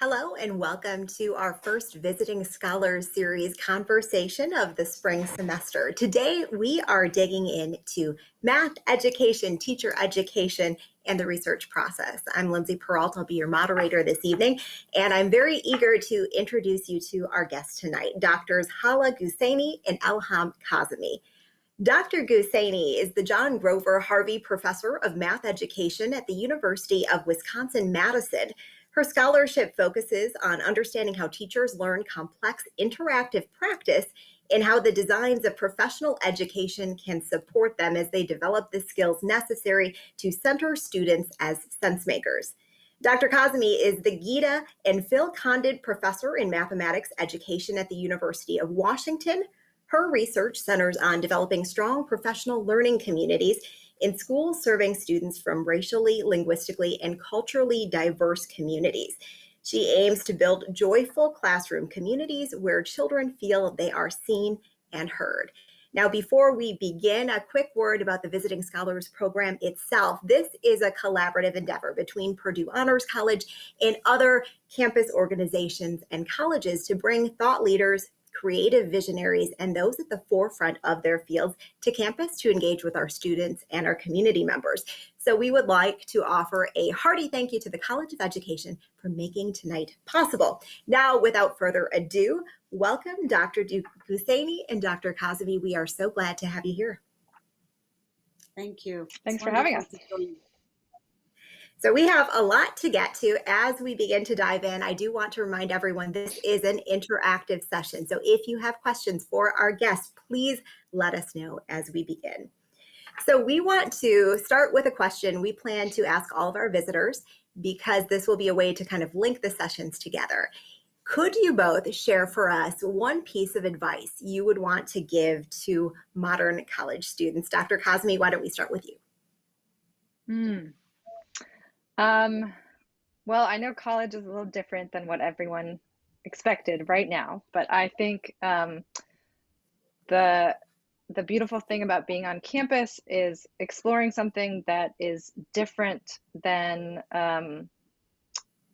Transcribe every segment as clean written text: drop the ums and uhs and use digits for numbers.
Hello and welcome to our first Visiting Scholars Series conversation of the spring semester. Today we are digging into math education, teacher education, and the research process. I'm Lindsay Peralta, I'll be your moderator this evening, and I'm very eager to introduce you to our guests tonight, Doctors Hala Ghousseini and Elham Kazemi. Dr. Ghousseini is the John Grover Harvey Professor of Math Education at the University of Wisconsin-Madison. Her scholarship focuses on understanding how teachers learn complex interactive practice and how the designs of professional education can support them as they develop the skills necessary to center students as sense makers. Dr. Kazemi is the Geda and Phil Condit Professor in Mathematics Education at the University of Washington. Her research centers on developing strong professional learning communities in schools serving students from racially, linguistically, and culturally diverse communities. She aims to build joyful classroom communities where children feel they are seen and heard. Now, before we begin, a quick word about the Visiting Scholars Program itself. This is a collaborative endeavor between Purdue Honors College and other campus organizations and colleges to bring thought leaders, creative visionaries, and those at the forefront of their fields to campus to engage with our students and our community members. So we would like to offer a hearty thank you to the College of Education for making tonight possible. Now, without further ado, welcome Dr. Ghousseini and Dr. Kazemi. We are so glad to have you here. Thank you. Thanks for having us. So we have a lot to get to. As we begin to dive in, I do want to remind everyone this is an interactive session. So if you have questions for our guests, please let us know as we begin. So we want to start with a question we plan to ask all of our visitors because this will be a way to kind of link the sessions together. Could you both share for us one piece of advice you would want to give to modern college students? Dr. Kazemi, why don't we start with you? Well, I know college is a little different than what everyone expected right now, but I think the beautiful thing about being on campus is exploring something that is different than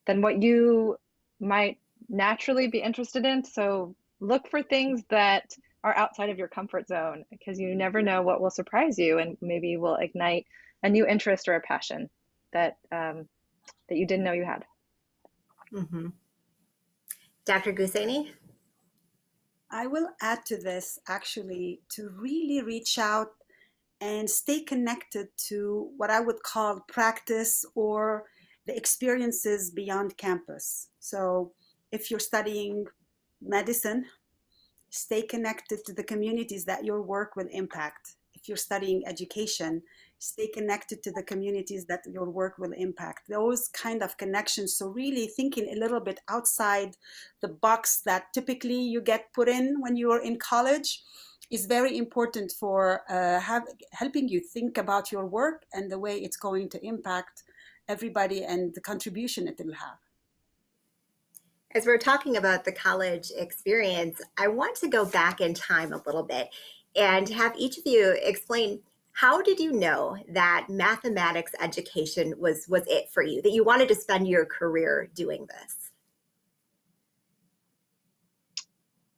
what you might naturally be interested in. So look for things that are outside of your comfort zone because you never know what will surprise you and maybe will ignite a new interest or a passion that you didn't know you had. Mm-hmm. Dr. Ghousseini? I will add to this actually to really reach out and stay connected to what I would call practice or the experiences beyond campus. So if you're studying medicine, stay connected to the communities that your work will impact. If you're studying education, stay connected to the communities that your work will impact. Those kind of connections. So really thinking a little bit outside the box that typically you get put in when you're in college is very important for helping you think about your work and the way it's going to impact everybody and the contribution it will have. As we're talking about the college experience, I want to go back in time a little bit and have each of you explain, how did you know that mathematics education was it for you, that you wanted to spend your career doing this?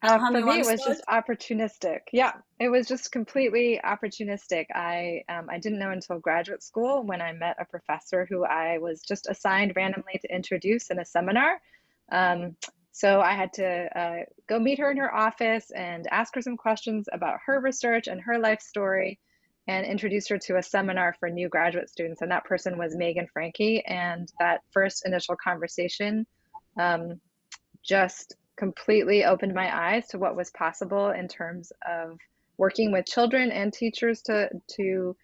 For me, it was just opportunistic. Yeah, it was just completely opportunistic. I didn't know until graduate school when I met a professor who I was just assigned randomly to introduce in a seminar. So I had to go meet her in her office and ask her some questions about her research and her life story and introduce her to a seminar for new graduate students. And that person was Megan Franke. And that first initial conversation just completely opened my eyes to what was possible in terms of working with children and teachers to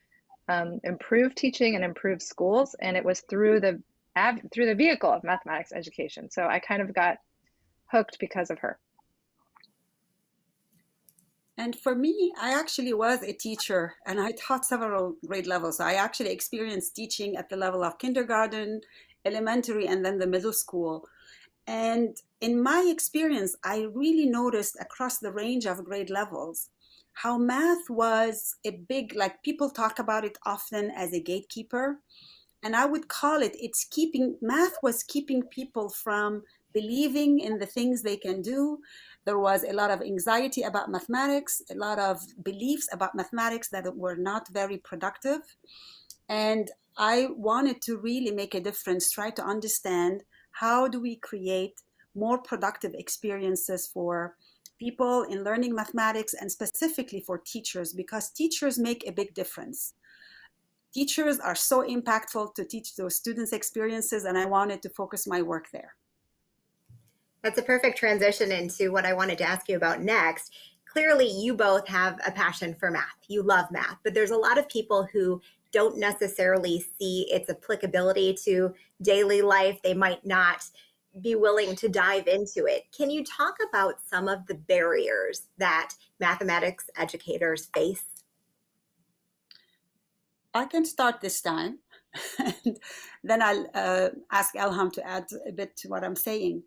improve teaching and improve schools. And it was through the vehicle of mathematics education. So I kind of got hooked because of her. And for me, I actually was a teacher and I taught several grade levels. So I actually experienced teaching at the level of kindergarten, elementary, and then the middle school. And in my experience, I really noticed across the range of grade levels how math was a big, like people talk about it often as a gatekeeper. And I would call it, math was keeping people from believing in the things they can do. There was a lot of anxiety about mathematics, a lot of beliefs about mathematics that were not very productive. And I wanted to really make a difference, try to understand how do we create more productive experiences for people in learning mathematics, and specifically for teachers, because teachers make a big difference. Teachers are so impactful to teach those students' experiences, and I wanted to focus my work there. That's a perfect transition into what I wanted to ask you about next. Clearly, you both have a passion for math. You love math, but there's a lot of people who don't necessarily see its applicability to daily life. They might not be willing to dive into it. Can you talk about some of the barriers that mathematics educators face? I can start this time, and then I'll ask Elham to add a bit to what I'm saying.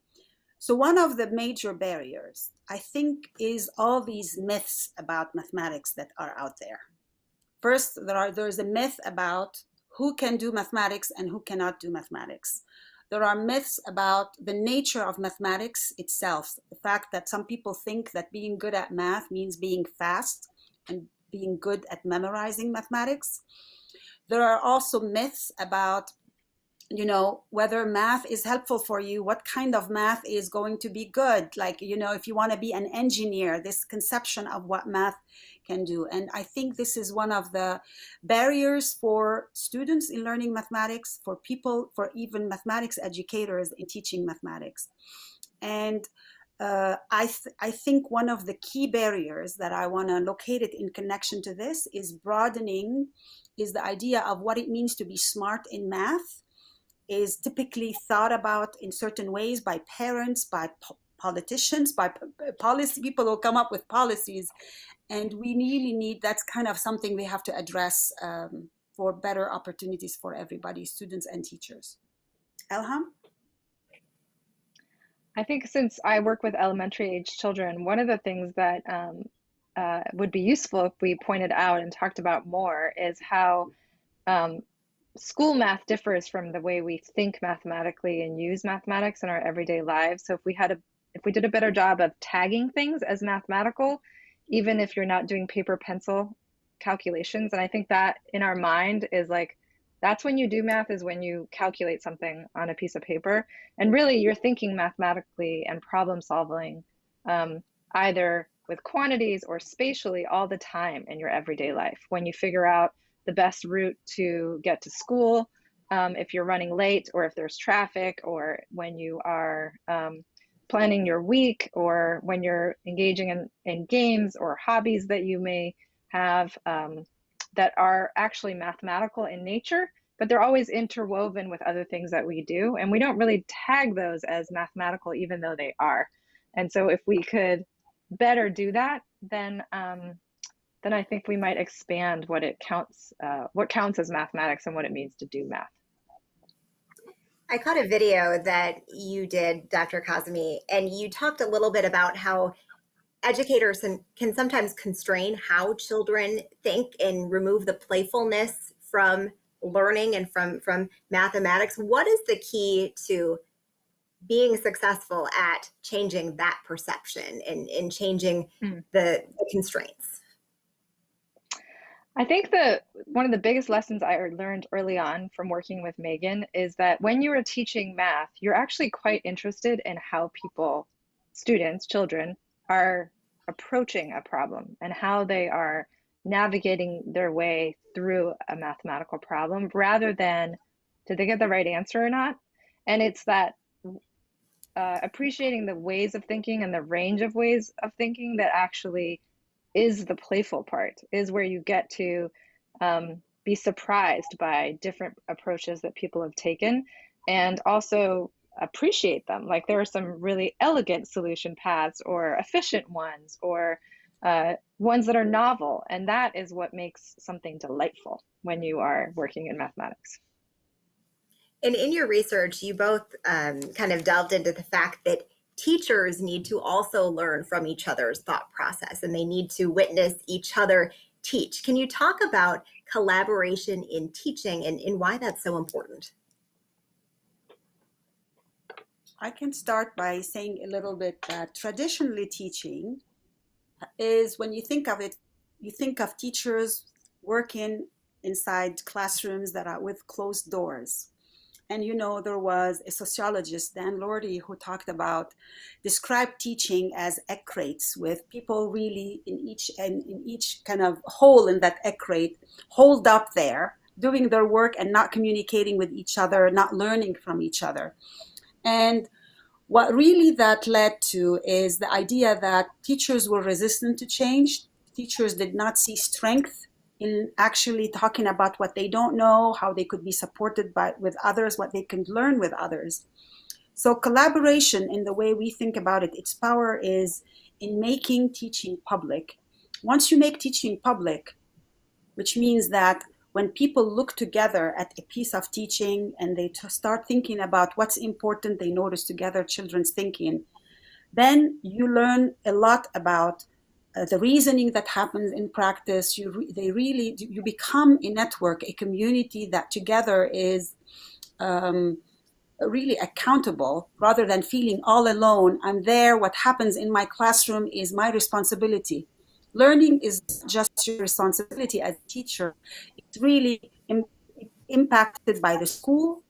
So one of the major barriers, I think, is all these myths about mathematics that are out there. First, there's a myth about who can do mathematics and who cannot do mathematics. There are myths about the nature of mathematics itself. The fact that some people think that being good at math means being fast and being good at memorizing mathematics. There are also myths about, whether math is helpful for you, what kind of math is going to be good. Like, if you want to be an engineer, this conception of what math can do. And I think this is one of the barriers for students in learning mathematics, for people, for even mathematics educators in teaching mathematics. And I think one of the key barriers that I want to locate it in connection to this is the idea of what it means to be smart in math is typically thought about in certain ways by parents, by politicians, by policy people who come up with policies. And we really need, that's kind of something we have to address for better opportunities for everybody, students and teachers. Elham? I think since I work with elementary age children, one of the things that would be useful if we pointed out and talked about more is how school math differs from the way we think mathematically and use mathematics in our everyday lives. So if we did a better job of tagging things as mathematical, even if you're not doing paper pencil calculations, and I think that in our mind is like, that's when you do math, is when you calculate something on a piece of paper. And really you're thinking mathematically and problem solving either with quantities or spatially all the time in your everyday life. When you figure out the best route to get to school, if you're running late, or if there's traffic, or when you are planning your week, or when you're engaging in games or hobbies that you may have that are actually mathematical in nature, but they're always interwoven with other things that we do. And we don't really tag those as mathematical, even though they are. And so if we could better do that, then I think we might expand what counts as mathematics and what it means to do math. I caught a video that you did, Dr. Kazemi, and you talked a little bit about how educators can sometimes constrain how children think and remove the playfulness from learning and from mathematics. What is the key to being successful at changing that perception and changing the constraints? I think one of the biggest lessons I learned early on from working with Megan is that when you are teaching math, you're actually quite interested in how students, children, are approaching a problem and how they are navigating their way through a mathematical problem, rather than did they get the right answer or not. And it's that appreciating the ways of thinking and the range of ways of thinking that actually is the playful part, is where you get to be surprised by different approaches that people have taken, and also appreciate them. Like, there are some really elegant solution paths, or efficient ones, or ones that are novel. And that is what makes something delightful when you are working in mathematics. And in your research, you both kind of delved into the fact that teachers need to also learn from each other's thought process, and they need to witness each other teach. Can you talk about collaboration in teaching and why that's so important? I can start by saying a little bit that traditionally teaching is, when you think of it, you think of teachers working inside classrooms that are with closed doors. And there was a sociologist, Dan Lordy, who talked about, described teaching as egg crates, with people really in each kind of hole in that egg crate, holed up there, doing their work and not communicating with each other, not learning from each other. And what really that led to is the idea that teachers were resistant to change. Teachers did not see strength in actually talking about what they don't know, how they could be supported with others, what they can learn with others. So collaboration, in the way we think about it, its power is in making teaching public. Once you make teaching public, which means that when people look together at a piece of teaching and they start thinking about what's important, they notice together children's thinking, then you learn a lot about the reasoning that happens in practice. You become a network, a community that together is really accountable, rather than feeling all alone. I'm there, what happens in my classroom is my responsibility. Learning is just your responsibility as a teacher. It's really impacted by the school,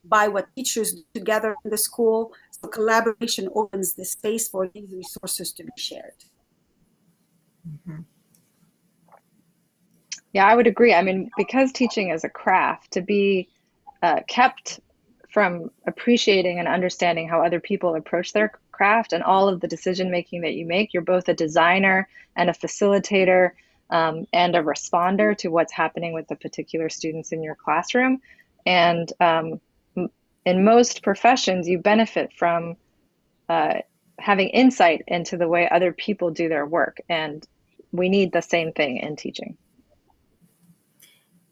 by what teachers do together in the school. So collaboration opens the space for these resources to be shared. Mm-hmm. Yeah, I would agree. I mean, because teaching is a craft, to be kept from appreciating and understanding how other people approach their craft and all of the decision making that you make, you're both a designer and a facilitator and a responder to what's happening with the particular students in your classroom. And in most professions, you benefit from having insight into the way other people do their work. And we need the same thing in teaching.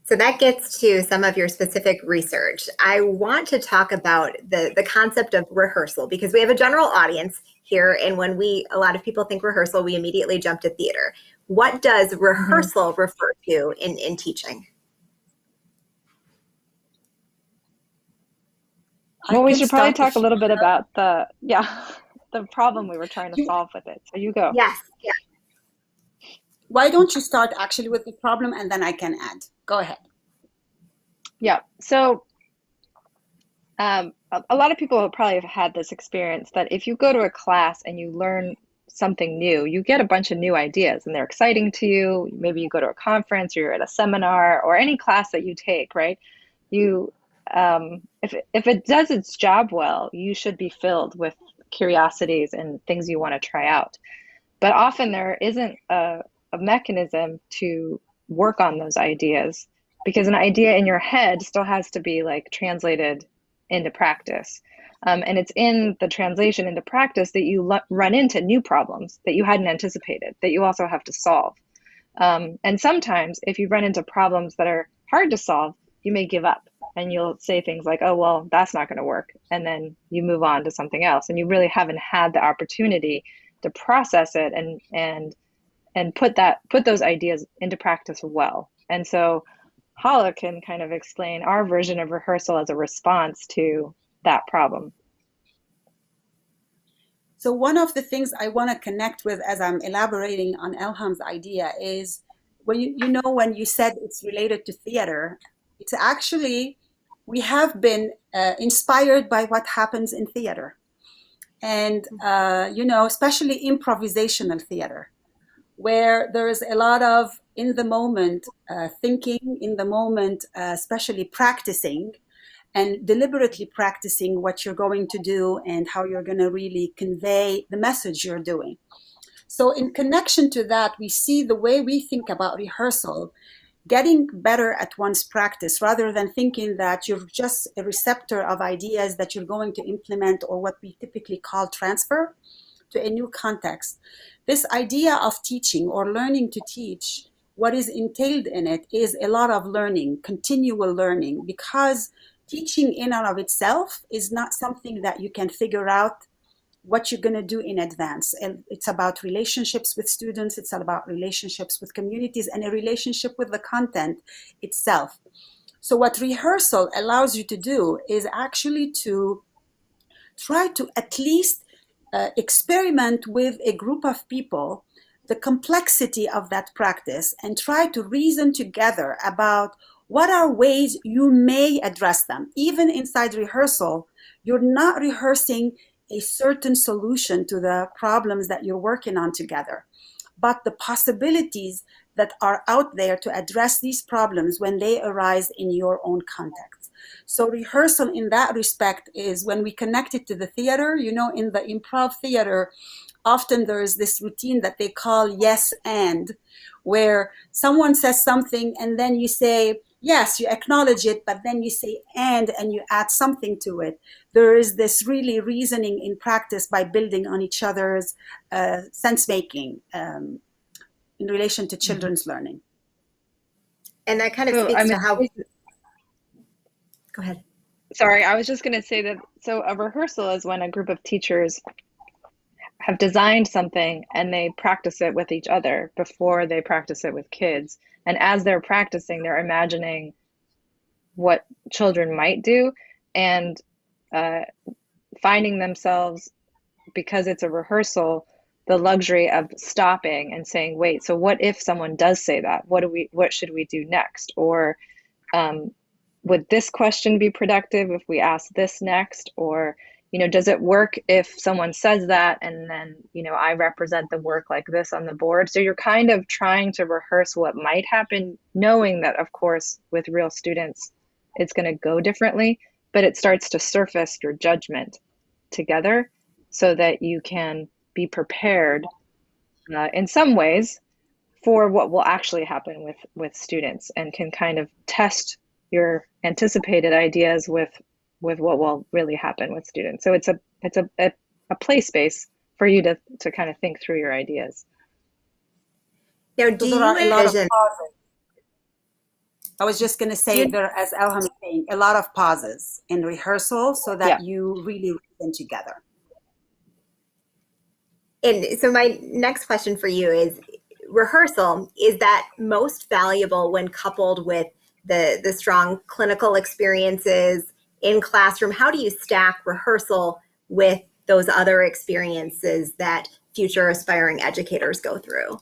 So that gets to some of your specific research. I want to talk about the concept of rehearsal, because we have a general audience here. And when a lot of people think rehearsal, we immediately jump to theater. What does rehearsal refer to in teaching? Well, we should probably talk a little bit about the problem we were trying to solve with it. So you go. Yes. Yeah. Why don't you start actually with the problem and then I can add. Go ahead. Yeah. So a lot of people probably have had this experience that if you go to a class and you learn something new, you get a bunch of new ideas and they're exciting to you. Maybe you go to a conference or you're at a seminar or any class that you take, right? If it does its job well, you should be filled with curiosities and things you want to try out. But often there isn't a mechanism to work on those ideas, because an idea in your head still has to be like translated into practice. And it's in the translation into practice that you run into new problems that you hadn't anticipated, that you also have to solve. And sometimes if you run into problems that are hard to solve, you may give up and you'll say things like, oh, well, that's not going to work. And then you move on to something else. And you really haven't had the opportunity to process it and put those ideas into practice well. And so Hala can kind of explain our version of rehearsal as a response to that problem. So one of the things I want to connect with as I'm elaborating on Elham's idea is when when you said it's related to theater, it's actually, we have been inspired by what happens in theater. And, especially improvisational theater, where there is a lot of in the moment thinking, in the moment, especially practicing and deliberately practicing what you're going to do and how you're going to really convey the message you're doing. So in connection to that, we see the way we think about rehearsal, getting better at one's practice, rather than thinking that you're just a receptor of ideas that you're going to implement, or what we typically call transfer to a new context. This idea of teaching or learning to teach, what is entailed in it is a lot of learning, continual learning, because teaching in and of itself is not something that you can figure out what you're going to do in advance. And it's about relationships with students, it's about relationships with communities, and a relationship with the content itself. So what rehearsal allows you to do is actually to try to at least experiment with a group of people the complexity of that practice and try to reason together about what are ways you may address them. Even inside rehearsal, you're not rehearsing a certain solution to the problems that you're working on together, but the possibilities that are out there to address these problems when they arise in your own context. So rehearsal in that respect is when we connect it to the theater, you know, in the improv theater, often there is this routine that they call yes and, where someone says something and then you say, yes, you acknowledge it, but then you say and you add something to it. There is this really reasoning in practice by building on each other's sense making in relation to children's learning. And that kind of speaks to how... Go ahead. Sorry, I was just going to say that, so a rehearsal is when a group of teachers have designed something and they practice it with each other before they practice it with kids. And as they're practicing, they're imagining what children might do and finding themselves, because it's a rehearsal, the luxury of stopping and saying, wait, so what if someone does say that? What should we do next? Or would this question be productive if we ask this next? Or, you know, does it work if someone says that and then, you know, I represent the work like this on the board? So you're kind of trying to rehearse what might happen, knowing that, of course, with real students, it's going to go differently, but it starts to surface your judgment together so that you can be prepared in some ways for what will actually happen with students, and can kind of test your anticipated ideas with what will really happen with students. So it's a play space for you to kind of think through your ideas. Now, do you envision... I was just going to say, there, as Elham is saying, a lot of pauses in rehearsal so that you really reason together. And so my next question for you is, rehearsal, is that most valuable when coupled with the strong clinical experiences in classroom? How do you stack rehearsal with those other experiences that future aspiring educators go through?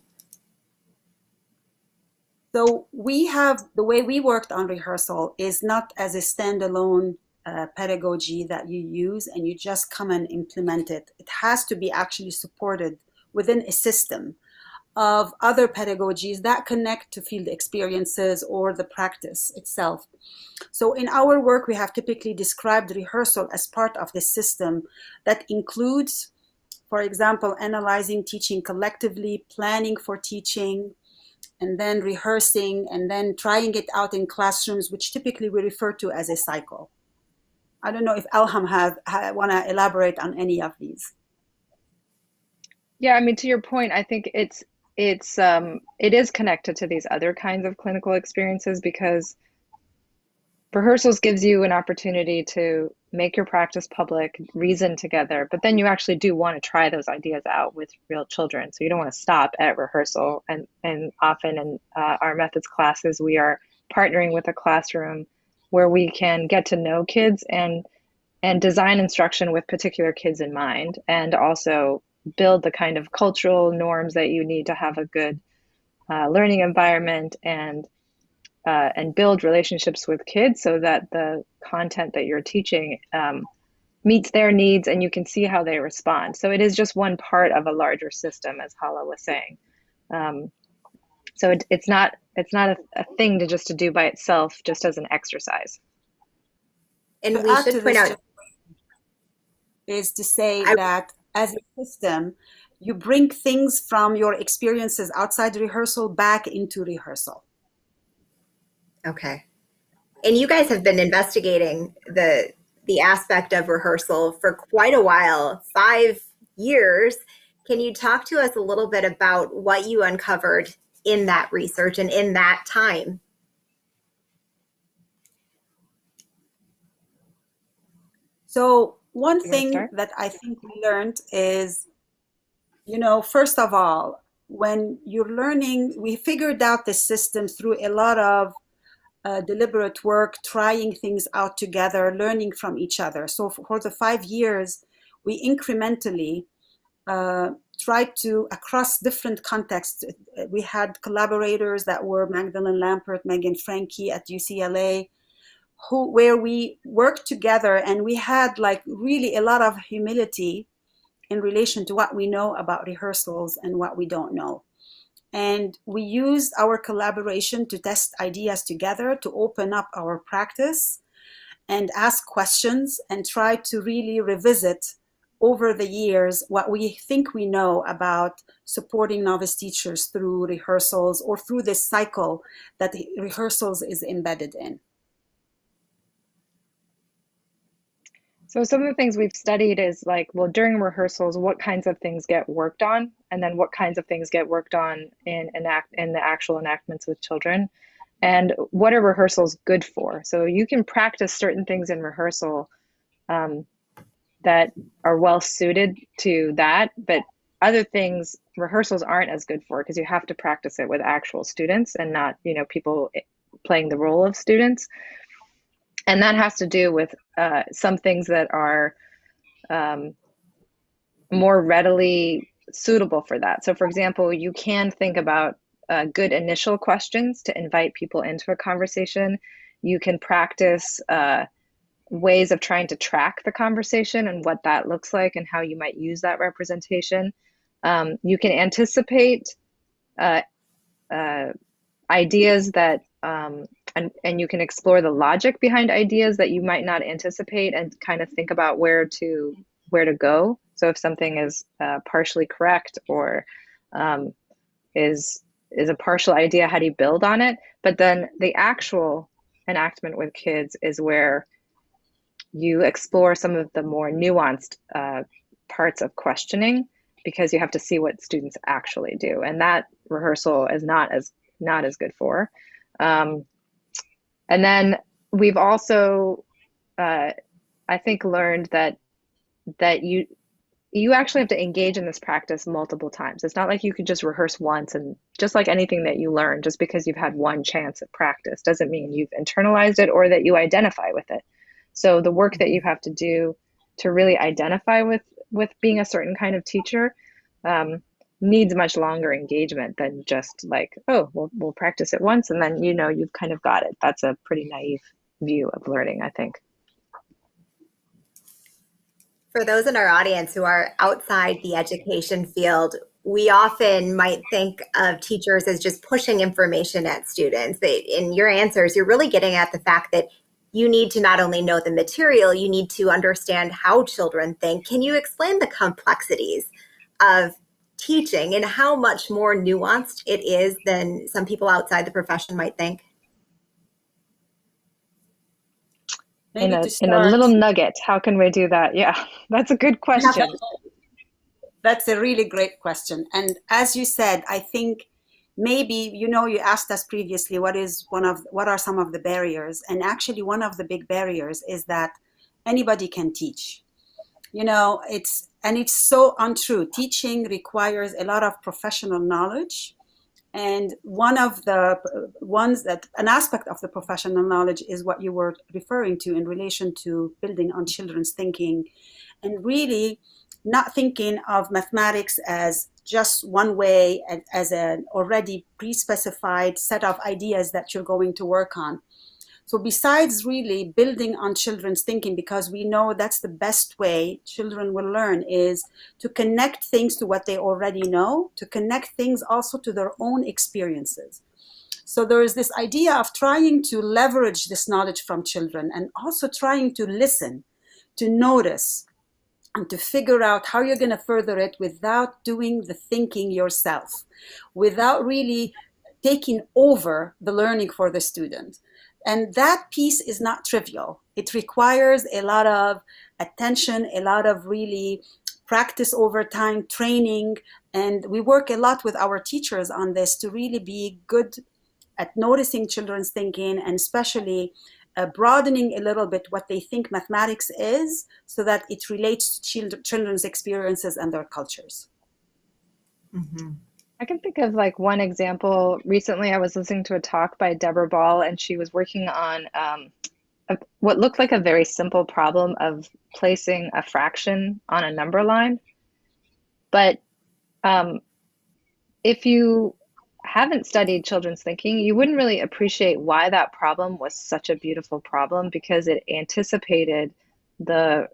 So the way we worked on rehearsal is not as a standalone pedagogy that you use and you just come and implement it. It has to be actually supported within a system of other pedagogies that connect to field experiences or the practice itself. So in our work, we have typically described rehearsal as part of this system that includes, for example, analyzing teaching collectively, planning for teaching, and then rehearsing, and then trying it out in classrooms, which typically we refer to as a cycle. I don't know if Elham want to elaborate on any of these. Yeah, I mean, to your point, I think it is connected to these other kinds of clinical experiences, because rehearsals gives you an opportunity to make your practice public, reason together, but then you actually do want to try those ideas out with real children. So you don't want to stop at rehearsal. And often in our methods classes, we are partnering with a classroom where we can get to know kids and design instruction with particular kids in mind, and also build the kind of cultural norms that you need to have a good learning environment, and build relationships with kids so that the content that you're teaching meets their needs and you can see how they respond. So it is just one part of a larger system, as Hala was saying. So it's not a thing to do by itself, just as an exercise. And we should point out is to say that as a system, you bring things from your experiences outside rehearsal back into rehearsal. Okay. And you guys have been investigating the aspect of rehearsal for quite a while, 5 years. Can you talk to us a little bit about what you uncovered in that research and in that time? So one thing that I think we learned is, first of all, when you're learning, we figured out the system through a lot of deliberate work, trying things out together, learning from each other. So for the 5 years, we incrementally tried to, across different contexts, we had collaborators that were Magdalene Lampert, Megan Franke at UCLA, where we worked together, and we had like really a lot of humility in relation to what we know about rehearsals and what we don't know. And we used our collaboration to test ideas together, to open up our practice and ask questions and try to really revisit over the years what we think we know about supporting novice teachers through rehearsals or through this cycle that rehearsals is embedded in. So some of the things we've studied is like, well, during rehearsals, what kinds of things get worked on, and then what kinds of things get worked on in the actual enactments with children, and what are rehearsals good for? So you can practice certain things in rehearsal that are well suited to that, but other things rehearsals aren't as good for, because you have to practice it with actual students and not, you know, people playing the role of students. And that has to do with some things that are more readily suitable for that. So for example, you can think about good initial questions to invite people into a conversation. You can practice ways of trying to track the conversation and what that looks like and how you might use that representation. You can anticipate ideas that and you can explore the logic behind ideas that you might not anticipate and kind of think about where to go. So if something is partially correct or is a partial idea, how do you build on it? But then the actual enactment with kids is where you explore some of the more nuanced parts of questioning, because you have to see what students actually do, and that rehearsal is not as good for. And then we've also, I think, learned that you actually have to engage in this practice multiple times. It's not like you could just rehearse once, and just like anything that you learn, just because you've had one chance at practice doesn't mean you've internalized it or that you identify with it. So the work that you have to do to really identify with being a certain kind of teacher needs much longer engagement than just like, oh, we'll practice it once and then, you know, you've kind of got it. That's a pretty naive view of learning, I think. For those in our audience who are outside the education field, we often might think of teachers as just pushing information at students. In your answers, you're really getting at the fact that you need to not only know the material, you need to understand how children think. Can you explain the complexities of teaching and how much more nuanced it is than some people outside the profession might think? In a little nugget, how can we do that? Yeah, that's a good question. That's a really great question. And as you said, I think maybe, you know, you asked us previously, what are some of the barriers? And actually one of the big barriers is that anybody can teach. You know, it's so untrue. Teaching requires a lot of professional knowledge. And one of the an aspect of the professional knowledge is what you were referring to in relation to building on children's thinking, and really not thinking of mathematics as just one way, as an already pre-specified set of ideas that you're going to work on. So besides really building on children's thinking, because we know that's the best way children will learn, is to connect things to what they already know, to connect things also to their own experiences. So there is this idea of trying to leverage this knowledge from children and also trying to listen, to notice, and to figure out how you're going to further it without doing the thinking yourself, without really taking over the learning for the student. And that piece is not trivial. It requires a lot of attention, a lot of really practice over time, training. And we work a lot with our teachers on this to really be good at noticing children's thinking, and especially broadening a little bit what they think mathematics is, so that it relates to children's experiences and their cultures. Mm-hmm. I can think of like one example. Recently, I was listening to a talk by Deborah Ball, and she was working on what looked like a very simple problem of placing a fraction on a number line. But um, if you haven't studied children's thinking, you wouldn't really appreciate why that problem was such a beautiful problem, because it anticipated the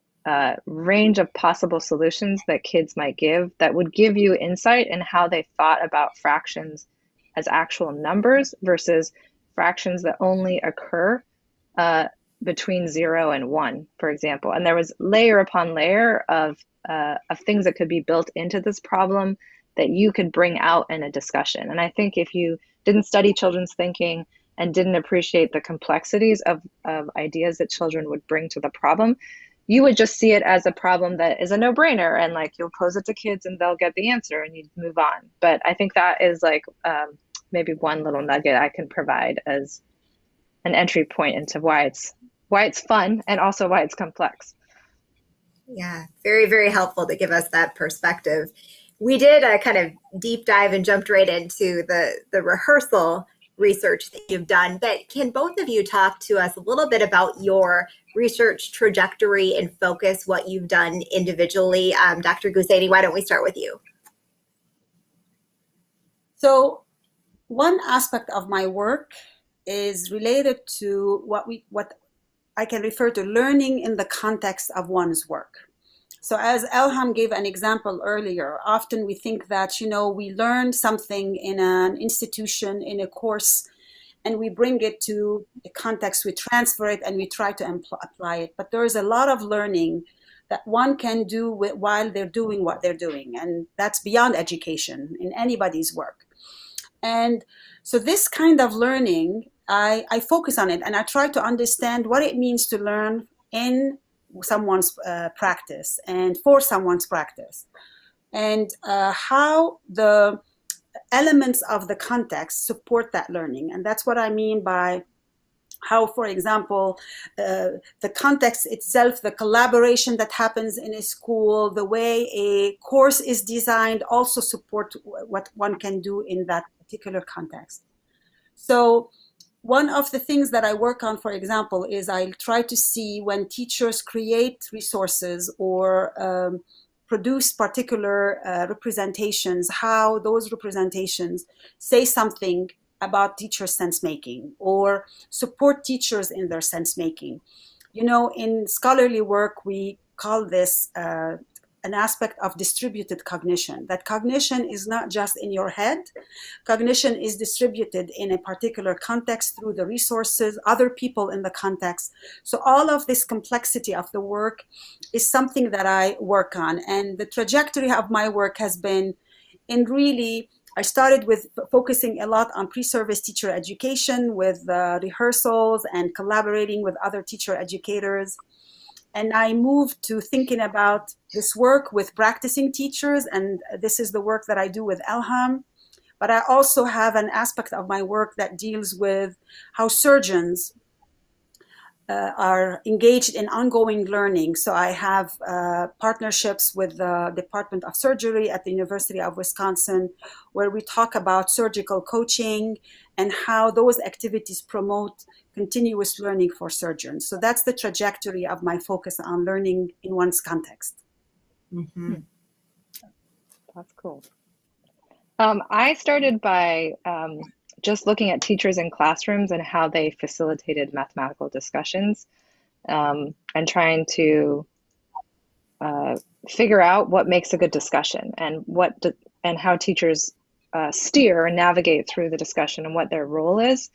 range of possible solutions that kids might give that would give you insight in how they thought about fractions as actual numbers versus fractions that only occur between 0 and 1, for example. And there was layer upon layer of things that could be built into this problem that you could bring out in a discussion. And I think if you didn't study children's thinking and didn't appreciate the complexities of ideas that children would bring to the problem, you would just see it as a problem that is a no-brainer, and like you'll pose it to kids and they'll get the answer and you move on. But I think that is like maybe one little nugget I can provide as an entry point into why it's fun and also why it's complex. Yeah, very, very helpful to give us that perspective. We did a kind of deep dive and jumped right into the rehearsal research that you've done, but can both of you talk to us a little bit about your research trajectory and focus, what you've done individually? Dr. Ghousseini, why don't we start with you? So one aspect of my work is related to what I can refer to learning in the context of one's work. So as Elham gave an example earlier, often we think that, we learn something in an institution, in a course, and we bring it to the context, we transfer it, and we try to apply it. But there is a lot of learning that one can do while they're doing what they're doing. And that's beyond education in anybody's work. And so this kind of learning, I focus on it, and I try to understand what it means to learn in someone's practice and for someone's practice, and how the elements of the context support that learning. And that's what I mean by how, for example, the context itself, the collaboration that happens in a school, the way a course is designed also support what one can do in that particular context. So one of the things that I work on, for example, is I try to see when teachers create resources or produce particular representations, how those representations say something about teacher sense making or support teachers in their sense making. In scholarly work, we call this an aspect of distributed cognition, that cognition is not just in your head. Cognition is distributed in a particular context through the resources, other people in the context. So all of this complexity of the work is something that I work on. And the trajectory of my work has been I started with focusing a lot on pre-service teacher education with rehearsals and collaborating with other teacher educators. And I moved to thinking about this work with practicing teachers, and this is the work that I do with Elham. But I also have an aspect of my work that deals with how surgeons are engaged in ongoing learning. So I have partnerships with the Department of Surgery at the University of Wisconsin, where we talk about surgical coaching and how those activities promote continuous learning for surgeons. So that's the trajectory of my focus on learning in one's context. Mm-hmm. That's cool. I started by just looking at teachers in classrooms and how they facilitated mathematical discussions, and trying to figure out what makes a good discussion and and how teachers steer and navigate through the discussion and what their role is.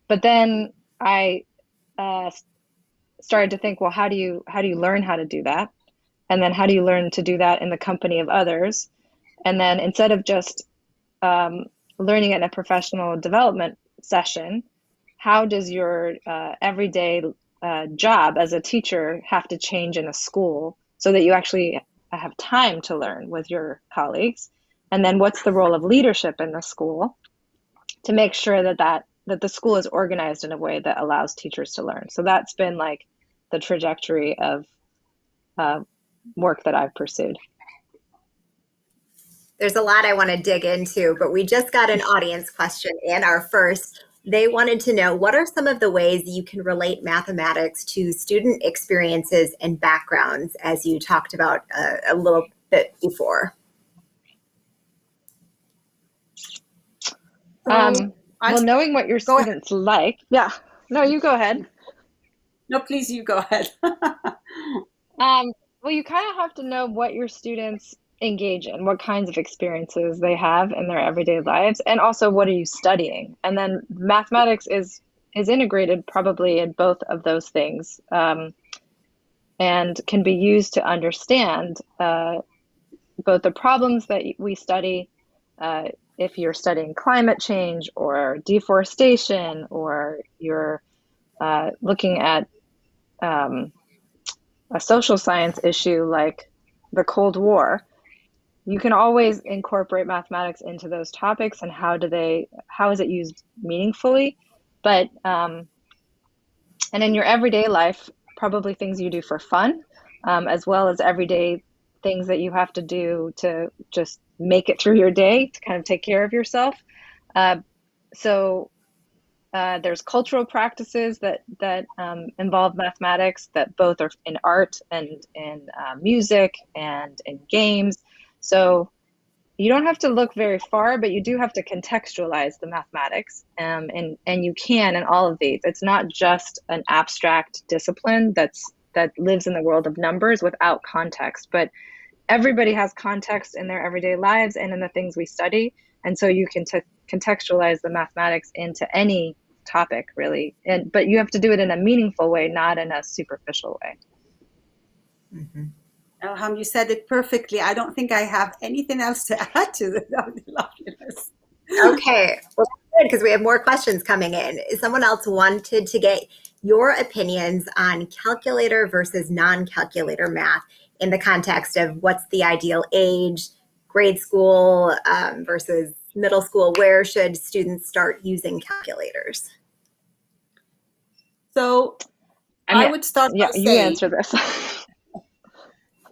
But then I started to think, well, how do you learn how to do that? And then how do you learn to do that in the company of others? And then instead of just learning it in a professional development session, how does your everyday job as a teacher have to change in a school so that you actually have time to learn with your colleagues? And then what's the role of leadership in the school to make sure that the school is organized in a way that allows teachers to learn? So that's been like the trajectory of work that I've pursued. There's a lot I want to dig into, but we just got an audience question in our first. They wanted to know, what are some of the ways you can relate mathematics to student experiences and backgrounds, as you talked about a little bit before? Well, knowing what your students like. Yeah. No, you go ahead. No, please, you go ahead. Well, you kind of have to know what your students engage in, what kinds of experiences they have in their everyday lives, and also what are you studying. And then mathematics is integrated probably in both of those things, and can be used to understand both the problems that we study, if you're studying climate change or deforestation, or you're looking at a social science issue like the Cold War. You can always incorporate mathematics into those topics and how is it used meaningfully. But and in your everyday life, probably things you do for fun, as well as everyday things that you have to do to just make it through your day, to kind of take care of yourself. So there's cultural practices that involve mathematics, that both are in art and in music and in games. So you don't have to look very far, but you do have to contextualize the mathematics, and you can in all of these. It's not just an abstract discipline that lives in the world of numbers without context, but everybody has context in their everyday lives and in the things we study, and so you can contextualize the mathematics into any topic, really. But you have to do it in a meaningful way, not in a superficial way. Mm-hmm. Elham, you said it perfectly. I don't think I have anything else to add to this. Okay, well, that's good, because we have more questions coming in. Someone else wanted to get your opinions on calculator versus non-calculator math in the context of what's the ideal age, grade school versus middle school. Where should students start using calculators? So I would start by saying, you answer this.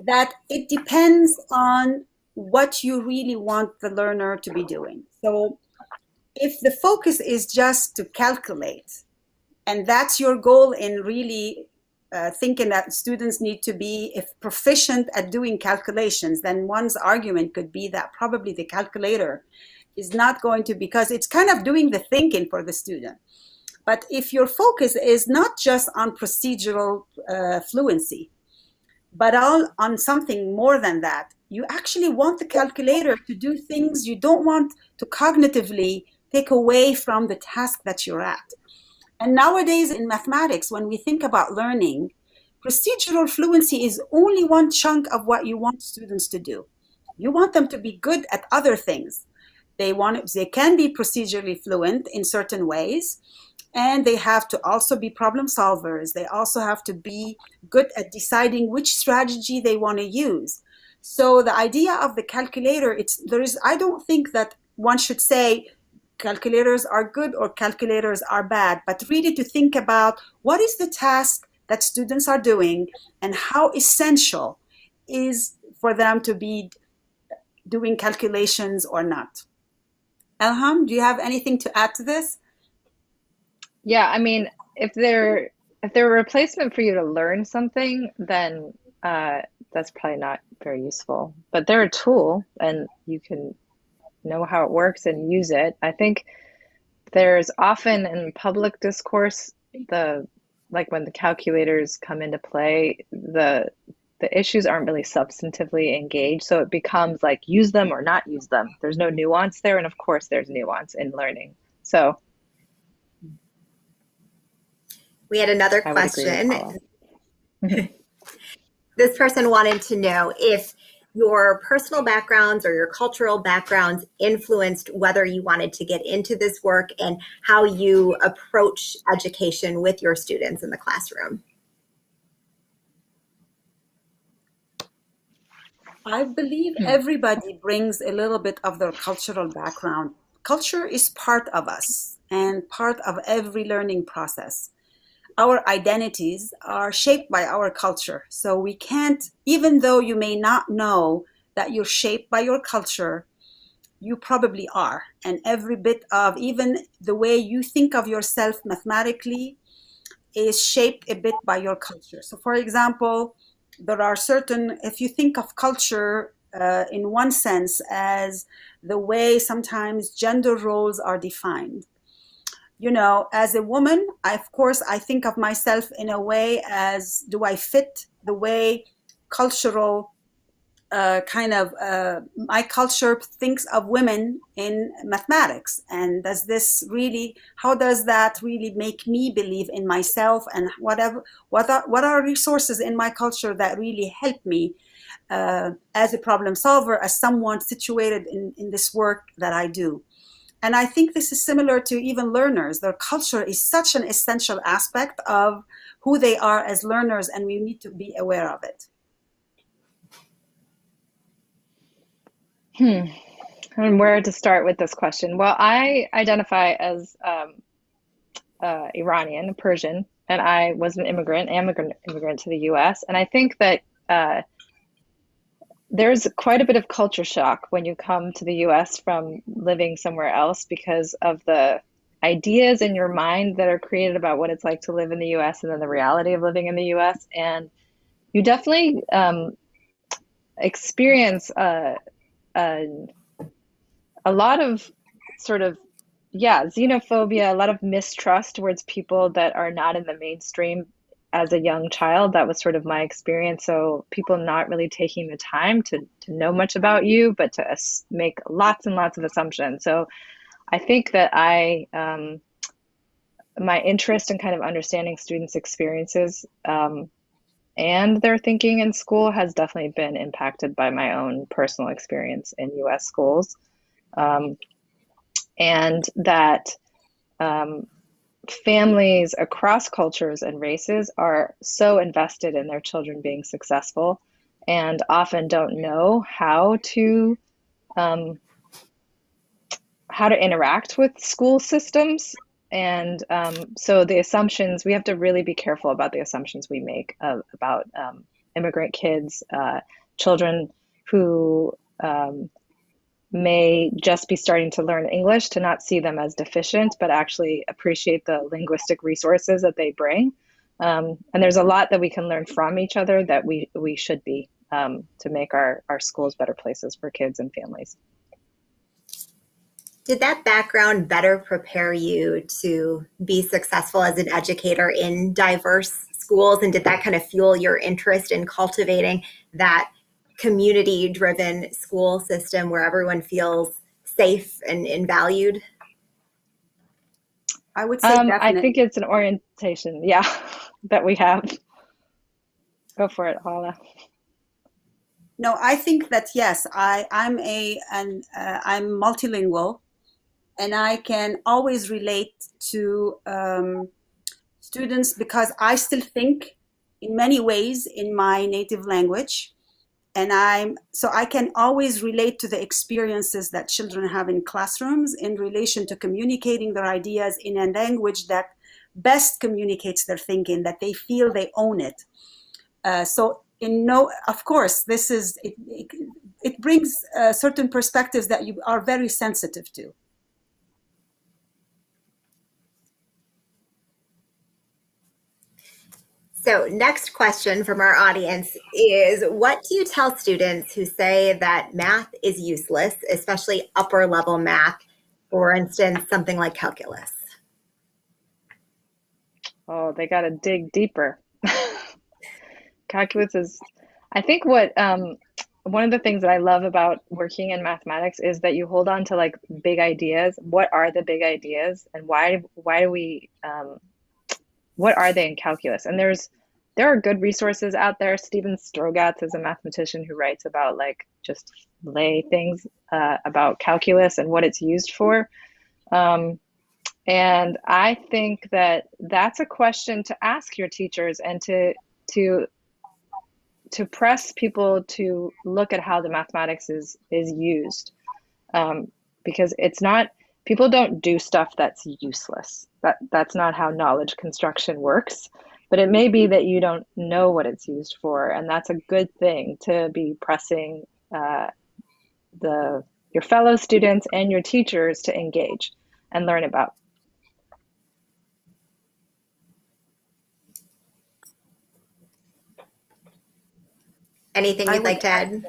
that it depends on what you really want the learner to be doing. So if the focus is just to calculate, and that's your goal in really thinking that students need to be proficient at doing calculations, then one's argument could be that probably the calculator is not going to, because it's kind of doing the thinking for the student. But if your focus is not just on procedural fluency, but on something more than that, you actually want the calculator to do things you don't want to cognitively take away from the task that you're at. And nowadays in mathematics, when we think about learning, procedural fluency is only one chunk of what you want students to do. You want them to be good at other things. They can be procedurally fluent in certain ways, and they have to also be problem solvers. They also have to be good at deciding which strategy they want to use. So the idea of the calculator, I don't think that one should say calculators are good or calculators are bad, but really to think about what is the task that students are doing and how essential is for them to be doing calculations or not. Elham, do you have anything to add to this? Yeah, I mean, if they're a replacement for you to learn something, then that's probably not very useful. But they're a tool, and you can know how it works and use it. I think there's often in public discourse, like when the calculators come into play, the issues aren't really substantively engaged, so it becomes like use them or not use them. There's no nuance there, and of course there's nuance in learning. So we had another question. This person wanted to know if your personal backgrounds or your cultural backgrounds influenced whether you wanted to get into this work and how you approach education with your students in the classroom. I believe everybody brings a little bit of their cultural background. Culture is part of us and part of every learning process. Our identities are shaped by our culture. So we can't, even though you may not know that you're shaped by your culture, you probably are. And every bit of even the way you think of yourself mathematically is shaped a bit by your culture. So, for example, there are certain, if you think of culture in one sense as the way sometimes gender roles are defined. You know, as a woman, of course, I think of myself in a way as, do I fit the way cultural my culture thinks of women in mathematics, and does this really, how does that really make me believe in myself, and what are resources in my culture that really help me as a problem solver, as someone situated in this work that I do. And I think this is similar to even learners. Their culture is such an essential aspect of who they are as learners, and we need to be aware of it. And where to start with this question? Well, I identify as Iranian, Persian, and I was an immigrant to the US. And I think that there's quite a bit of culture shock when you come to the US from living somewhere else, because of the ideas in your mind that are created about what it's like to live in the US and then the reality of living in the US. And you definitely experience a lot of sort of, xenophobia, a lot of mistrust towards people that are not in the mainstream. As a young child, that was sort of my experience. So people not really taking the time to know much about you, but to make lots and lots of assumptions. So I think that my interest in kind of understanding students' experiences and their thinking in school has definitely been impacted by my own personal experience in US schools. And that families across cultures and races are so invested in their children being successful, and often don't know how to interact with school systems. And so the assumptions, we have to really be careful about the assumptions we make about immigrant kids, children who may just be starting to learn English, to not see them as deficient, but actually appreciate the linguistic resources that they bring. And there's a lot that we can learn from each other that we should be, to make our schools better places for kids and families. Did that background better prepare you to be successful as an educator in diverse schools? And did that kind of fuel your interest in cultivating that community-driven school system where everyone feels safe and valued? I would say definitely. I think it's an orientation, that we have. Go for it, Hala. No, I think that yes, I'm multilingual, and I can always relate to students because I still think in many ways in my native language. And so I can always relate to the experiences that children have in classrooms in relation to communicating their ideas in a language that best communicates their thinking, that they feel they own it. Of course, it brings certain perspectives that you are very sensitive to. So next question from our audience is, what do you tell students who say that math is useless, especially upper level math, for instance, something like calculus? Oh, they got to dig deeper. Calculus is, I think one of the things that I love about working in mathematics is that you hold on to like big ideas. What are the big ideas, and why do we, what are they in calculus? And there are good resources out there. Stephen Strogatz is a mathematician who writes about like just lay things about calculus and what it's used for. And I think that that's a question to ask your teachers, and to press people to look at how the mathematics is used, because it's not, people don't do stuff that's useless. That's not how knowledge construction works. But it may be that you don't know what it's used for, and that's a good thing to be pressing the your fellow students and your teachers to engage and learn about. Anything you'd like to add?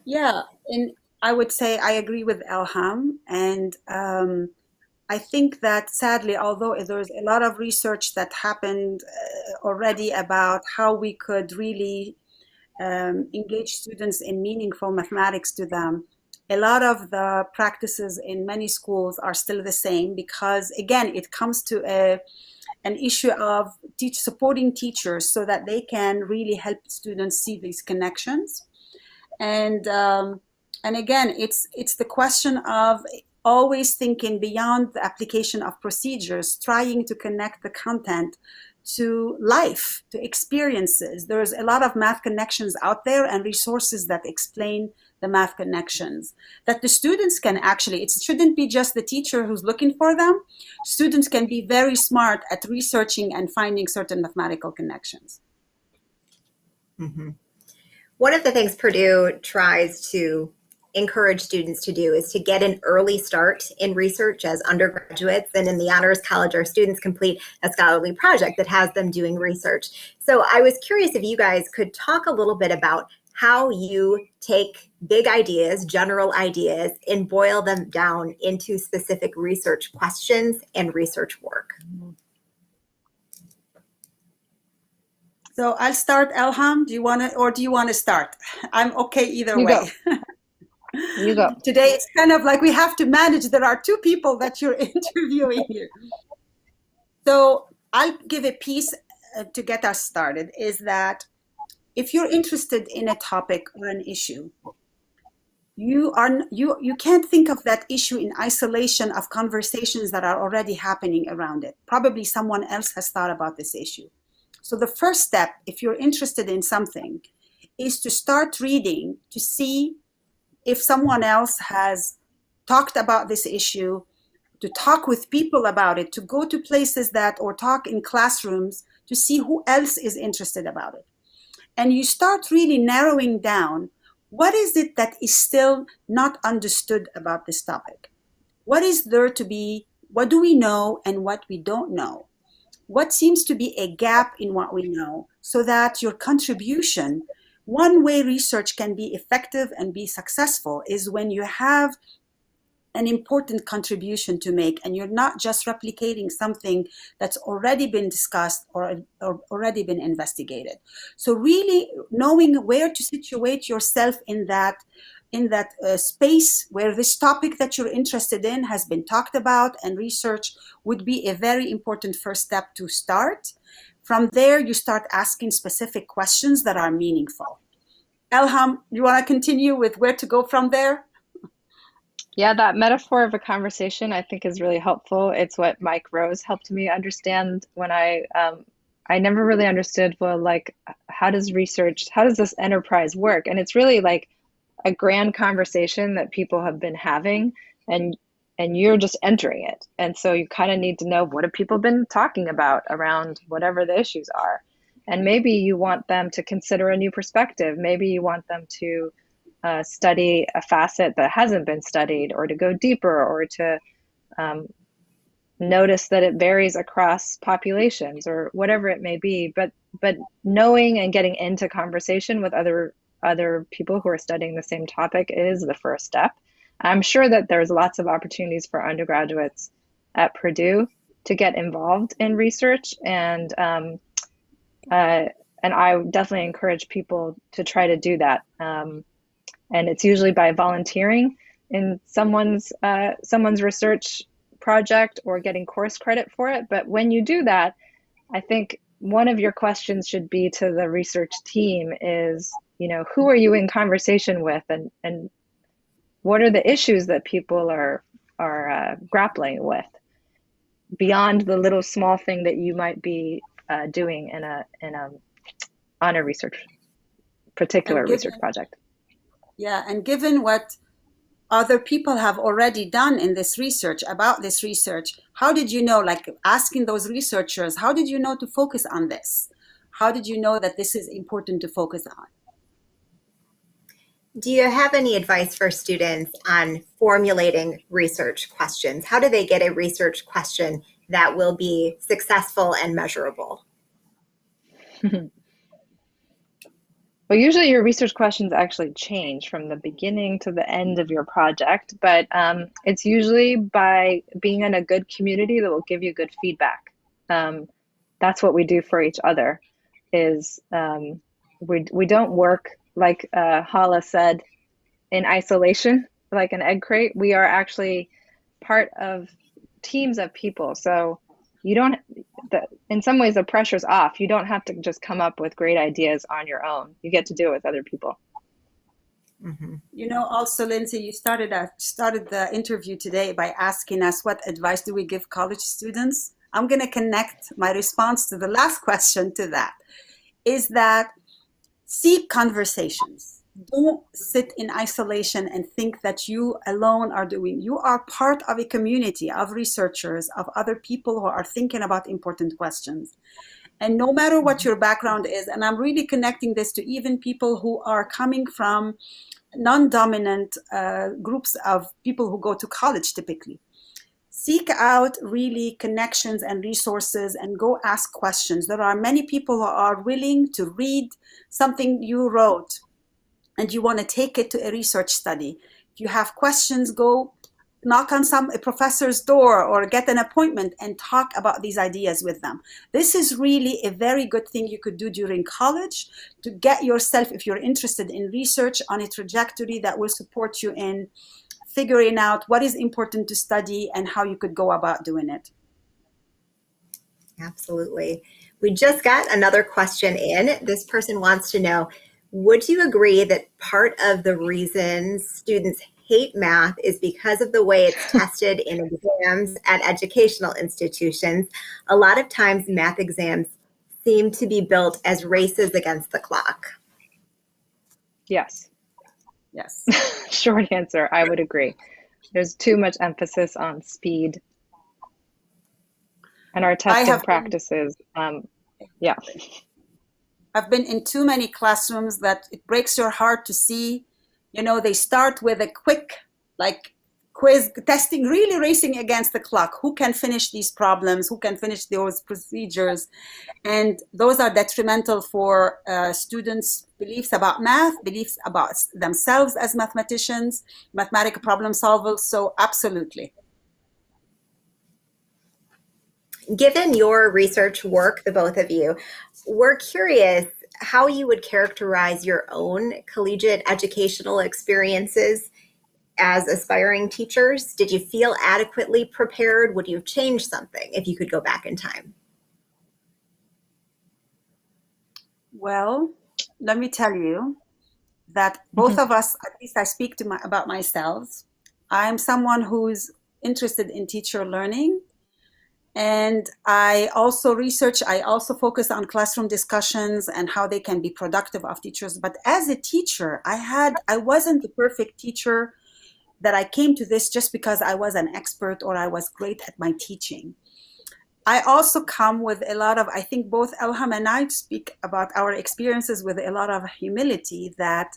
Yeah, and I would say I agree with Elham, and I think that sadly, although there's a lot of research that happened already about how we could really engage students in meaningful mathematics to them, a lot of the practices in many schools are still the same because, again, it comes to an issue of supporting teachers so that they can really help students see these connections. And again, it's the question of always thinking beyond the application of procedures, trying to connect the content to life, to experiences. There's a lot of math connections out there and resources that explain the math connections that the students can actually, it shouldn't be just the teacher who's looking for them. Students can be very smart at researching and finding certain mathematical connections. Mm-hmm. One of the things Purdue tries to encourage students to do is to get an early start in research as undergraduates. And in the Honors College, our students complete a scholarly project that has them doing research. So I was curious if you guys could talk a little bit about how you take big ideas, general ideas, and boil them down into specific research questions and research work. So I'll start, Elham. Do you want to start? I'm okay either way. You go. Today it's kind of like we have to manage. There are two people that you're interviewing here. So I'll give a piece to get us started, is that if you're interested in a topic or an issue, you can't think of that issue in isolation of conversations that are already happening around it. Probably someone else has thought about this issue. So the first step, if you're interested in something, is to start reading to see if someone else has talked about this issue, to talk with people about it, to go to places or talk in classrooms to see who else is interested about it. And you start really narrowing down what is it that is still not understood about this topic? What is there to be, what do we know and what we don't know? What seems to be a gap in what we know, so that your contribution, one way research can be effective and be successful is when you have an important contribution to make and you're not just replicating something that's already been discussed or already been investigated. So really knowing where to situate yourself in that space where this topic that you're interested in has been talked about and research would be a very important first step to start. From there, you start asking specific questions that are meaningful. Elham, you want to continue with where to go from there? Yeah, that metaphor of a conversation I think is really helpful. It's what Mike Rose helped me understand when I never really understood, well, like, how does this enterprise work? And it's really like a grand conversation that people have been having, and you're just entering it. And so you kind of need to know, what have people been talking about around whatever the issues are? And maybe you want them to consider a new perspective. Maybe you want them to study a facet that hasn't been studied, or to go deeper, or to notice that it varies across populations, or whatever it may be. But knowing and getting into conversation with other people who are studying the same topic is the first step. I'm sure that there's lots of opportunities for undergraduates at Purdue to get involved in research, and I definitely encourage people to try to do that. And it's usually by volunteering in someone's research project or getting course credit for it. But when you do that, I think one of your questions should be to the research team is, who are you in conversation with, and what are the issues that people are grappling with beyond the little small thing that you might be doing on a particular research project. Yeah, and given what other people have already done in this research, about this research, how did you know, like asking those researchers, how did you know to focus on this? How did you know that this is important to focus on? Do you have any advice for students on formulating research questions? How do they get a research question that will be successful and measurable? Well, usually your research questions actually change from the beginning to the end of your project, but it's usually by being in a good community that will give you good feedback. That's what we do for each other. Is we don't work like Hala said in isolation, like an egg crate. We are actually part of teams of people. So you don't, in some ways, the pressure's off. You don't have to just come up with great ideas on your own. You get to do it with other people. Mm-hmm. You know, also, Lindsay, you started the interview today by asking us what advice do we give college students. I'm going to connect my response to the last question to that, is that seek conversations. Don't sit in isolation and think that you alone are doing. You are part of a community of researchers, of other people who are thinking about important questions. And no matter what your background is, and I'm really connecting this to even people who are coming from non-dominant groups of people who go to college typically. Seek out really connections and resources and go ask questions. There are many people who are willing to read something you wrote and you want to take it to a research study. If you have questions, go knock on a professor's door or get an appointment and talk about these ideas with them. This is really a very good thing you could do during college to get yourself, if you're interested in research, on a trajectory that will support you in figuring out what is important to study and how you could go about doing it. Absolutely. We just got another question in. This person wants to know, would you agree that part of the reason students hate math is because of the way it's tested in exams at educational institutions? A lot of times math exams seem to be built as races against the clock. Yes. Yes. Short answer, I would agree. There's too much emphasis on speed. And our testing practices, yeah. I've been in too many classrooms that it breaks your heart to see, you know, they start with a quick, like, quiz testing, really racing against the clock. Who can finish these problems? Who can finish those procedures? And those are detrimental for students' beliefs about math, beliefs about themselves as mathematicians, mathematical problem solvers. So absolutely. Given your research work, the both of you, we're curious how you would characterize your own collegiate educational experiences as aspiring teachers. Did you feel adequately prepared? Would you have changed something if you could go back in time? Well, let me tell you that both of us, at least I speak about myself, I'm someone who's interested in teacher learning. And I also focus on classroom discussions and how they can be productive of teachers. But as a teacher, I wasn't the perfect teacher that I came to this just because I was an expert or I was great at my teaching. I also come with a lot of, I think both Elham and I speak about our experiences with a lot of humility that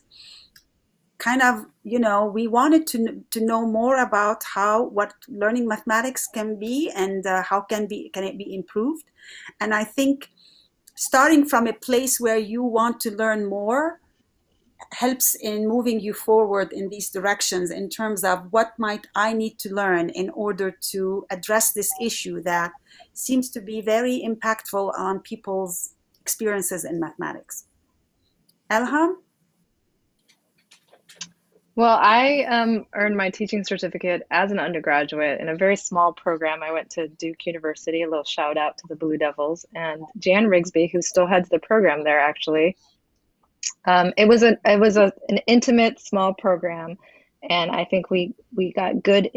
kind of, you know, we wanted to know more about what learning mathematics can be and how can it be improved. And I think starting from a place where you want to learn more helps in moving you forward in these directions in terms of what might I need to learn in order to address this issue that seems to be very impactful on people's experiences in mathematics. Elham? Well, I earned my teaching certificate as an undergraduate in a very small program. I went to Duke University, a little shout out to the Blue Devils, and Jan Rigsby, who still heads the program there, actually. It was an intimate, small program, and I think we got good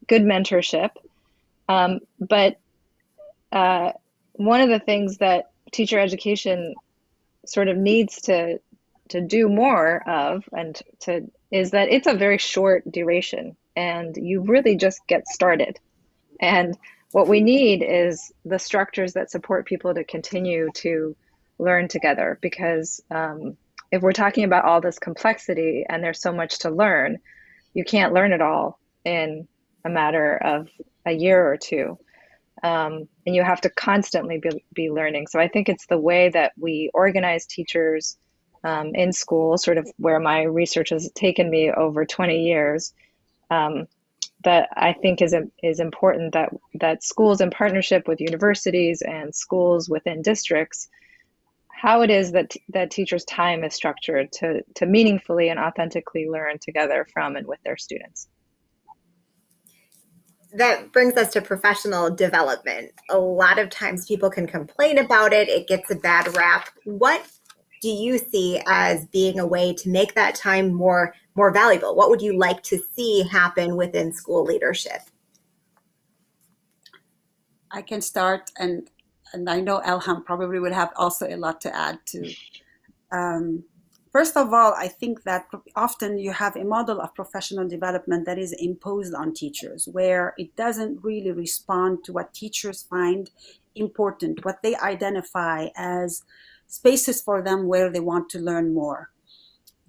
mentorship. But one of the things that teacher education sort of needs to do more of is that it's a very short duration and you really just get started. And what we need is the structures that support people to continue to learn together, because if we're talking about all this complexity and there's so much to learn, you can't learn it all in a matter of a year or two. And you have to constantly be learning. So I think it's the way that we organize teachers in school, sort of where my research has taken me over 20 years, that I think is important, that schools in partnership with universities and schools within districts, how it is that teachers' time is structured to meaningfully and authentically learn together from and with their students. That brings us to professional development. A lot of times people can complain about it. It gets a bad rap. What do you see as being a way to make that time more valuable? What would you like to see happen within school leadership? I can start, and I know Elham probably would have also a lot to add to. First of all, I think that often you have a model of professional development that is imposed on teachers, where it doesn't really respond to what teachers find important, what they identify as spaces for them where they want to learn more.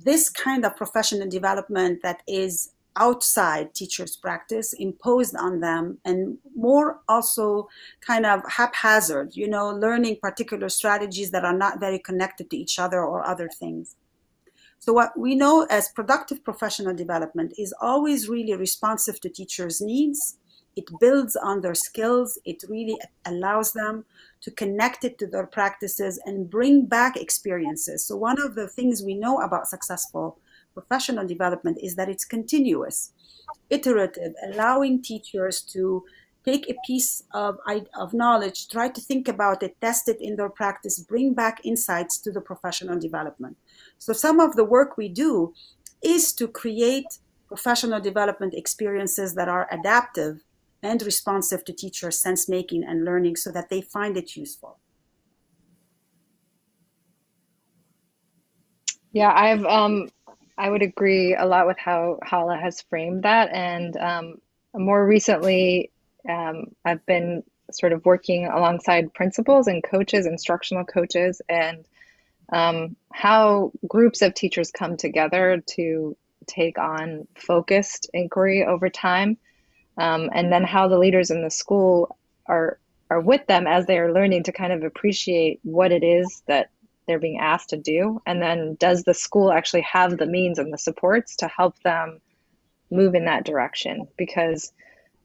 This kind of professional development that is outside teachers' practice, imposed on them, and more also kind of haphazard, learning particular strategies that are not very connected to each other or other things. So what we know as productive professional development is always really responsive to teachers' needs. It builds on their skills. It really allows them to connect it to their practices and bring back experiences. So one of the things we know about successful professional development is that it's continuous, iterative, allowing teachers to take a piece of knowledge, try to think about it, test it in their practice, bring back insights to the professional development. So some of the work we do is to create professional development experiences that are adaptive and responsive to teachers' sense making and learning so that they find it useful. Yeah, I would agree a lot with how Hala has framed that. And more recently, I've been sort of working alongside principals and coaches, instructional coaches, and how groups of teachers come together to take on focused inquiry over time, and then how the leaders in the school are with them as they are learning to kind of appreciate what it is that they're being asked to do, and then does the school actually have the means and the supports to help them move in that direction? Because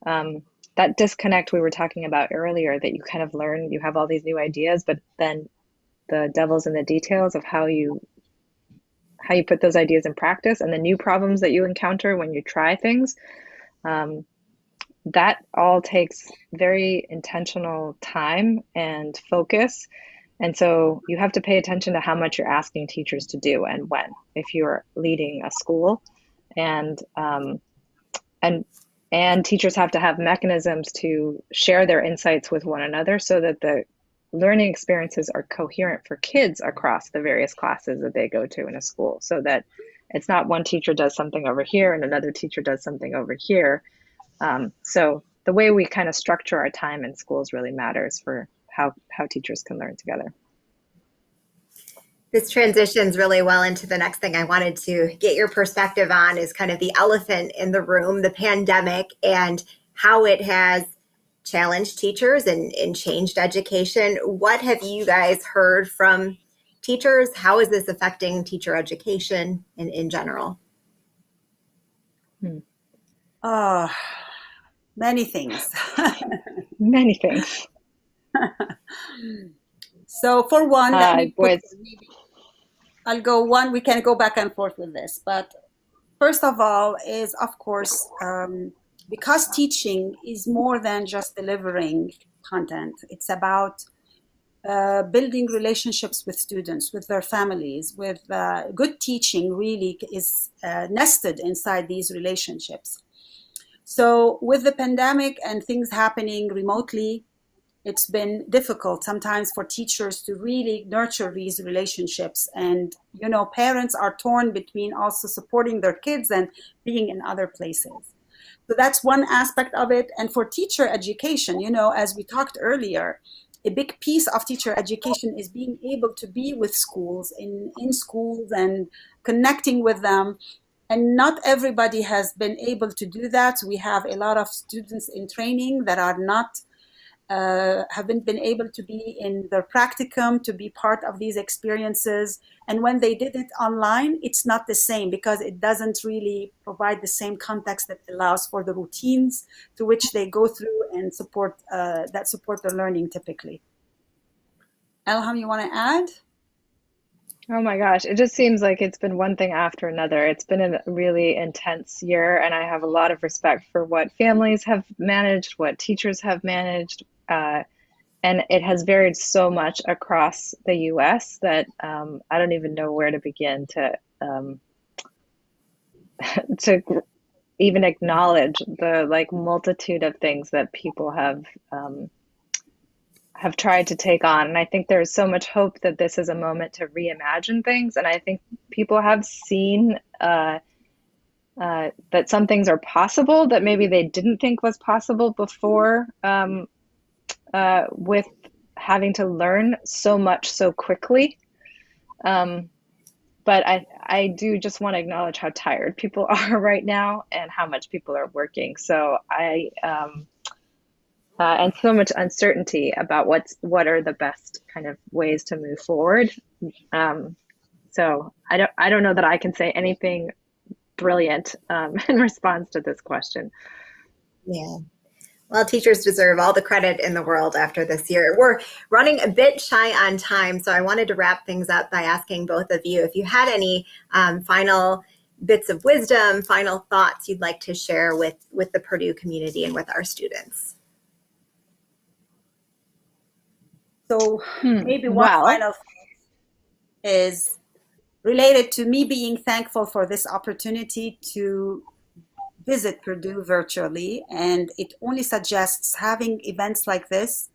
that disconnect we were talking about earlier, that you kind of learn, you have all these new ideas, but then the devil's in the details of how you put those ideas in practice, and the new problems that you encounter when you try things, that all takes very intentional time and focus. And so you have to pay attention to how much you're asking teachers to do and when, if you're leading a school, and teachers have to have mechanisms to share their insights with one another so that the learning experiences are coherent for kids across the various classes that they go to in a school, so that it's not one teacher does something over here and another teacher does something over here. So the way we kind of structure our time in schools really matters for how teachers can learn together. This transitions really well into the next thing I wanted to get your perspective on, is kind of the elephant in the room, the pandemic, and how it has challenged teachers and changed education. What have you guys heard from teachers? How is this affecting teacher education in general? Many things. Many things. So for one, I'll go one, we can go back and forth with this, but first of all is, of course, because teaching is more than just delivering content. It's about building relationships with students, with their families, with good teaching really is nested inside these relationships. So with the pandemic and things happening remotely, it's been difficult sometimes for teachers to really nurture these relationships. And, parents are torn between also supporting their kids and being in other places. So that's one aspect of it. And for teacher education, as we talked earlier, a big piece of teacher education is being able to be with schools, in schools and connecting with them. And not everybody has been able to do that. We have a lot of students in training that are not, haven't been able to be in their practicum, to be part of these experiences. And when they did it online, it's not the same because it doesn't really provide the same context that allows for the routines to which they go through and support that support their learning typically. Elham, you want to add? Oh my gosh, it just seems like it's been one thing after another. It's been a really intense year, and I have a lot of respect for what families have managed, what teachers have managed, and it has varied so much across the US that I don't even know where to begin to even acknowledge the like multitude of things that people have tried to take on. And I think there's so much hope that this is a moment to reimagine things. And I think people have seen that some things are possible that maybe they didn't think was possible before, with having to learn so much so quickly. But I do just want to acknowledge how tired people are right now and how much people are working. So and so much uncertainty about what are the best kind of ways to move forward. So I don't know that I can say anything brilliant in response to this question. Yeah. Well, teachers deserve all the credit in the world after this year. We're running a bit shy on time, so I wanted to wrap things up by asking both of you if you had any final bits of wisdom, final thoughts you'd like to share with the Purdue community and with our students. So maybe one final thing is related to me being thankful for this opportunity to visit Purdue virtually. And it only suggests having events like this,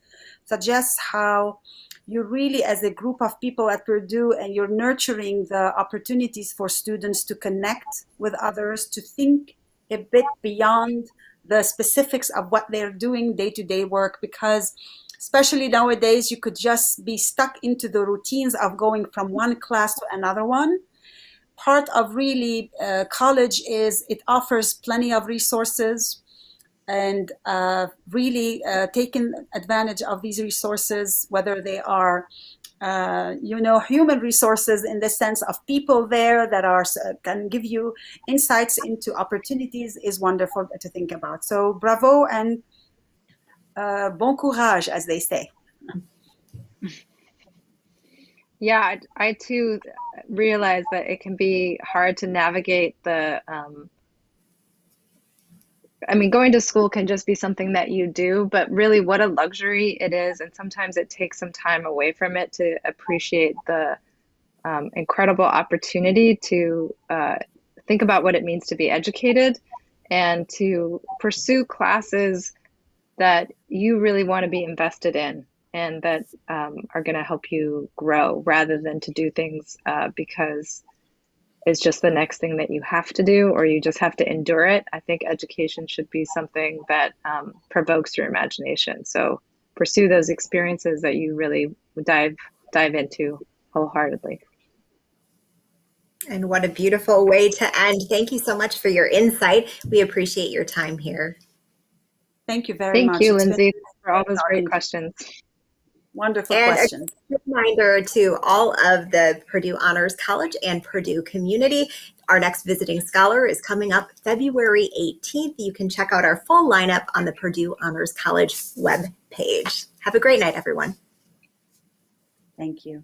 suggests how you really, as a group of people at Purdue, and you're nurturing the opportunities for students to connect with others, to think a bit beyond the specifics of what they're doing day-to-day work, because especially nowadays, you could just be stuck into the routines of going from one class to another one. Part of really college is it offers plenty of resources, and really taking advantage of these resources, whether they are human resources in the sense of people there that are can give you insights into opportunities, is wonderful to think about. So bravo and bon courage, as they say. Yeah, I too realize that it can be hard to navigate the, going to school can just be something that you do, but really what a luxury it is. And sometimes it takes some time away from it to appreciate the incredible opportunity to think about what it means to be educated and to pursue classes that you really want to be invested in and that are going to help you grow, rather than to do things because it's just the next thing that you have to do or you just have to endure it. I think education should be something that provokes your imagination. So pursue those experiences that you really dive into wholeheartedly. And what a beautiful way to end. Thank you so much for your insight. We appreciate your time here. Thank you very much. Thank you, Lindsay, for all those great questions. Wonderful and questions. A reminder to all of the Purdue Honors College and Purdue community, our next visiting scholar is coming up February 18th. You can check out our full lineup on the Purdue Honors College webpage. Have a great night, everyone. Thank you.